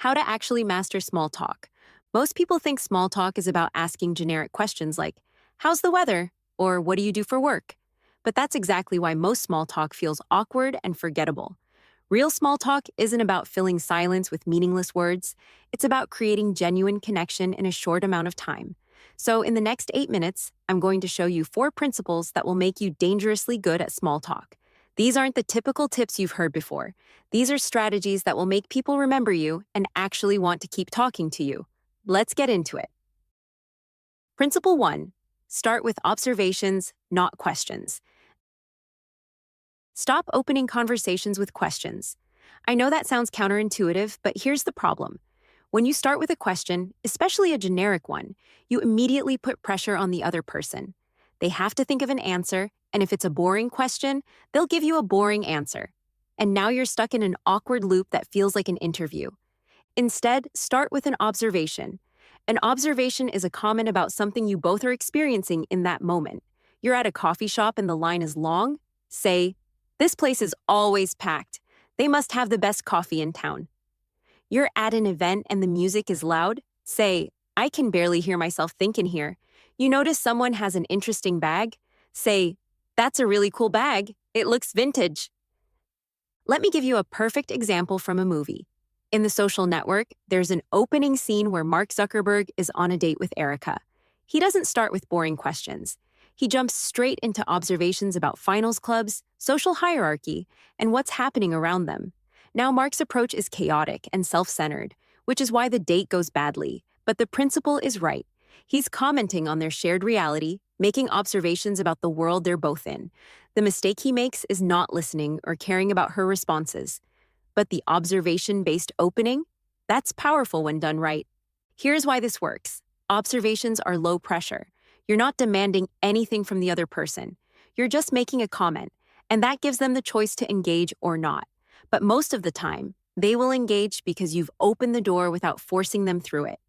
How to actually master small talk. Most people think small talk is about asking generic questions like, how's the weather? Or what do you do for work? But that's exactly why most small talk feels awkward and forgettable. Real small talk isn't about filling silence with meaningless words, it's about creating genuine connection in a short amount of time. So, in the next 8 minutes, I'm going to show you 4 principles that will make you dangerously good at small talk. These aren't the typical tips you've heard before. These are strategies that will make people remember you and actually want to keep talking to you. Let's get into it. Principle 1. Start with observations, not questions. Stop opening conversations with questions. I know that sounds counterintuitive, but here's the problem. When you start with a question, especially a generic one, you immediately put pressure on the other person. They have to think of an answer, and if it's a boring question, they'll give you a boring answer. And now you're stuck in an awkward loop that feels like an interview. Instead, start with an observation. An observation is a comment about something you both are experiencing in that moment. You're at a coffee shop and the line is long. Say, this place is always packed. They must have the best coffee in town. You're at an event and the music is loud. Say, I can barely hear myself think in here. You notice someone has an interesting bag. Say, that's a really cool bag. It looks vintage. Let me give you a perfect example from a movie. In The Social Network, there's an opening scene where Mark Zuckerberg is on a date with Erica. He doesn't start with boring questions. He jumps straight into observations about finals clubs, social hierarchy, and what's happening around them. Now, Mark's approach is chaotic and self-centered, which is why the date goes badly. But the principal is right. He's commenting on their shared reality, making observations about the world they're both in. The mistake he makes is not listening or caring about her responses. But the observation-based opening? That's powerful when done right. Here's why this works. Observations are low pressure. You're not demanding anything from the other person. You're just making a comment, and that gives them the choice to engage or not. But most of the time, they will engage because you've opened the door without forcing them through it.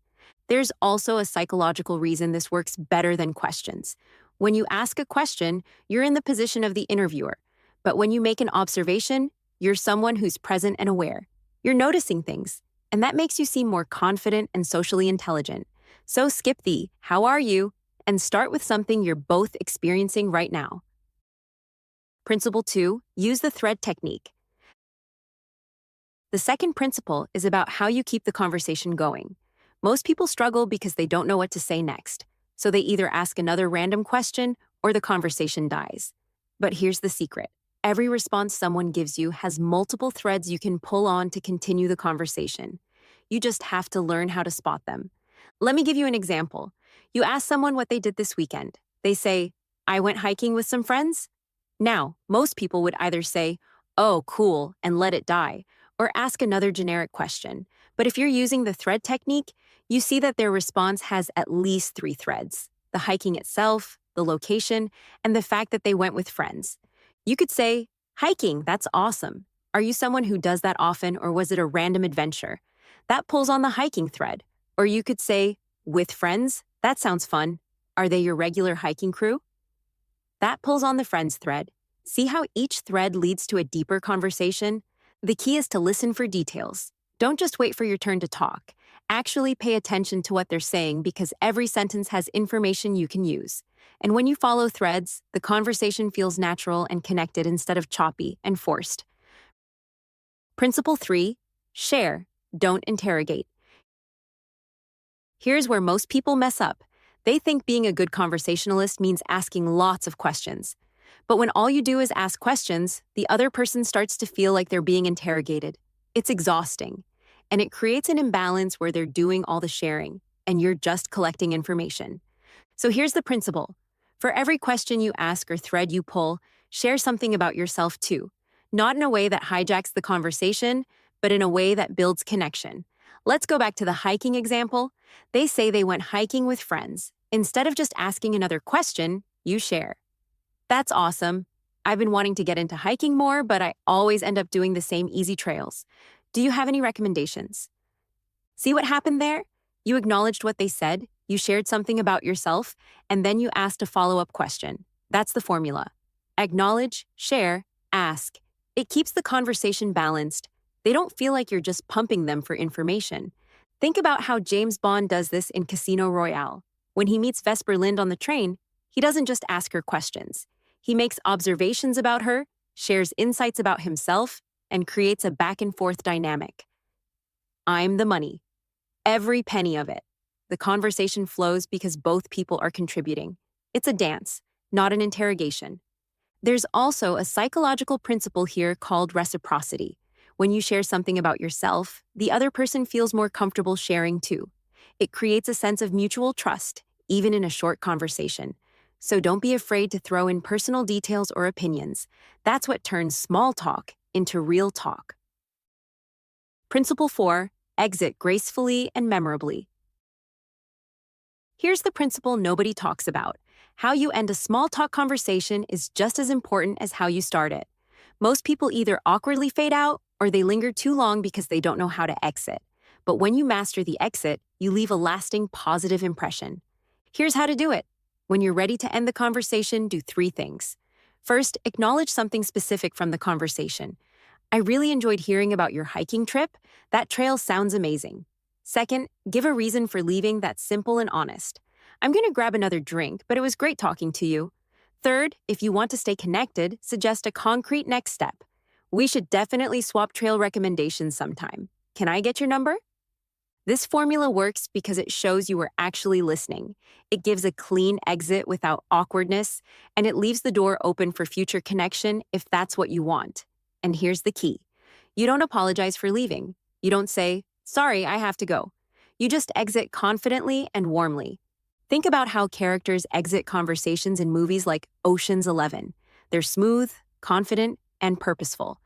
There's also a psychological reason this works better than questions. When you ask a question, you're in the position of the interviewer. But when you make an observation, you're someone who's present and aware. You're noticing things, and that makes you seem more confident and socially intelligent. So skip the, how are you, and start with something you're both experiencing right now. Principle 2, use the thread technique. The second principle is about how you keep the conversation going. Most people struggle because they don't know what to say next, so they either ask another random question or the conversation dies. But here's the secret. Every response someone gives you has multiple threads you can pull on to continue the conversation. You just have to learn how to spot them. Let me give you an example. You ask someone what they did this weekend. They say, I went hiking with some friends. Now, most people would either say, oh, cool, and let it die, or ask another generic question. But if you're using the thread technique, you see that their response has at least 3 threads: the hiking itself, the location, and the fact that they went with friends. You could say, hiking, that's awesome. Are you someone who does that often, or was it a random adventure? That pulls on the hiking thread. Or you could say, with friends, that sounds fun. Are they your regular hiking crew? That pulls on the friends thread. See how each thread leads to a deeper conversation? The key is to listen for details. Don't just wait for your turn to talk. Actually pay attention to what they're saying because every sentence has information you can use. And when you follow threads, the conversation feels natural and connected instead of choppy and forced. Principle 3, share, don't interrogate. Here's where most people mess up. They think being a good conversationalist means asking lots of questions. But when all you do is ask questions, the other person starts to feel like they're being interrogated. It's exhausting. And it creates an imbalance where they're doing all the sharing, and you're just collecting information. So here's the principle. For every question you ask or thread you pull, share something about yourself too. Not in a way that hijacks the conversation, but in a way that builds connection. Let's go back to the hiking example. They say they went hiking with friends. Instead of just asking another question, you share. That's awesome. I've been wanting to get into hiking more, but I always end up doing the same easy trails. Do you have any recommendations? See what happened there? You acknowledged what they said, you shared something about yourself, and then you asked a follow-up question. That's the formula. Acknowledge, share, ask. It keeps the conversation balanced, They don't feel like you're just pumping them for information. Think about how James Bond does this in Casino Royale. When he meets Vesper Lind on the train, he doesn't just ask her questions. He makes observations about her, shares insights about himself, and creates a back and forth dynamic. I'm the money. Every penny of it. The conversation flows because both people are contributing. It's a dance, not an interrogation. There's also a psychological principle here called reciprocity. When you share something about yourself, the other person feels more comfortable sharing too. It creates a sense of mutual trust, even in a short conversation. So don't be afraid to throw in personal details or opinions. That's what turns small talk into real talk. Principle 4, exit gracefully and memorably. Here's the principle nobody talks about. How you end a small talk conversation is just as important as how you start it. Most people either awkwardly fade out or they linger too long because they don't know how to exit. But when you master the exit, you leave a lasting positive impression. Here's how to do it. When you're ready to end the conversation, do 3 things. First, acknowledge something specific from the conversation. I really enjoyed hearing about your hiking trip. That trail sounds amazing. Second, give a reason for leaving that's simple and honest. I'm going to grab another drink, but it was great talking to you. Third, if you want to stay connected, suggest a concrete next step. We should definitely swap trail recommendations sometime. Can I get your number? This formula works because it shows you were actually listening. It gives a clean exit without awkwardness, and it leaves the door open for future connection if that's what you want. And here's the key. You don't apologize for leaving. You don't say, "Sorry, I have to go." You just exit confidently and warmly. Think about how characters exit conversations in movies like Ocean's 11. They're smooth, confident, and purposeful.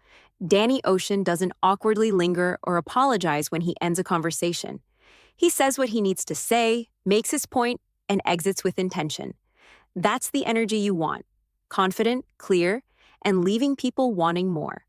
Danny Ocean doesn't awkwardly linger or apologize when he ends a conversation. He says what he needs to say, makes his point, and exits with intention. That's the energy you want. Confident, clear, and leaving people wanting more.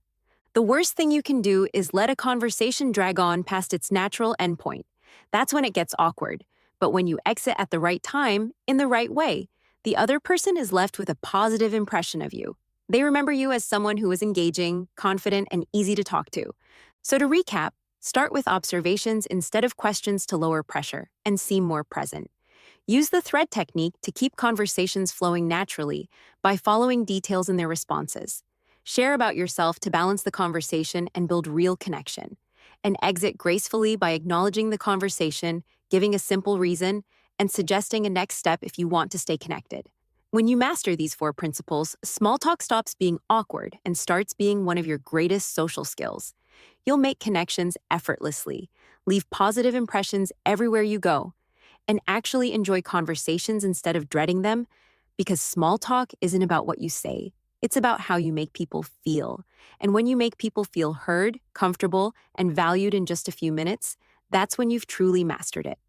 The worst thing you can do is let a conversation drag on past its natural endpoint. That's when it gets awkward. But when you exit at the right time, in the right way, the other person is left with a positive impression of you. They remember you as someone who is engaging, confident, and easy to talk to. So to recap, start with observations instead of questions to lower pressure and seem more present. Use the thread technique to keep conversations flowing naturally by following details in their responses. Share about yourself to balance the conversation and build real connection. And exit gracefully by acknowledging the conversation, giving a simple reason, and suggesting a next step if you want to stay connected. When you master these 4 principles, small talk stops being awkward and starts being one of your greatest social skills. You'll make connections effortlessly, leave positive impressions everywhere you go, and actually enjoy conversations instead of dreading them, because small talk isn't about what you say. It's about how you make people feel. And when you make people feel heard, comfortable, and valued in just a few minutes, that's when you've truly mastered it.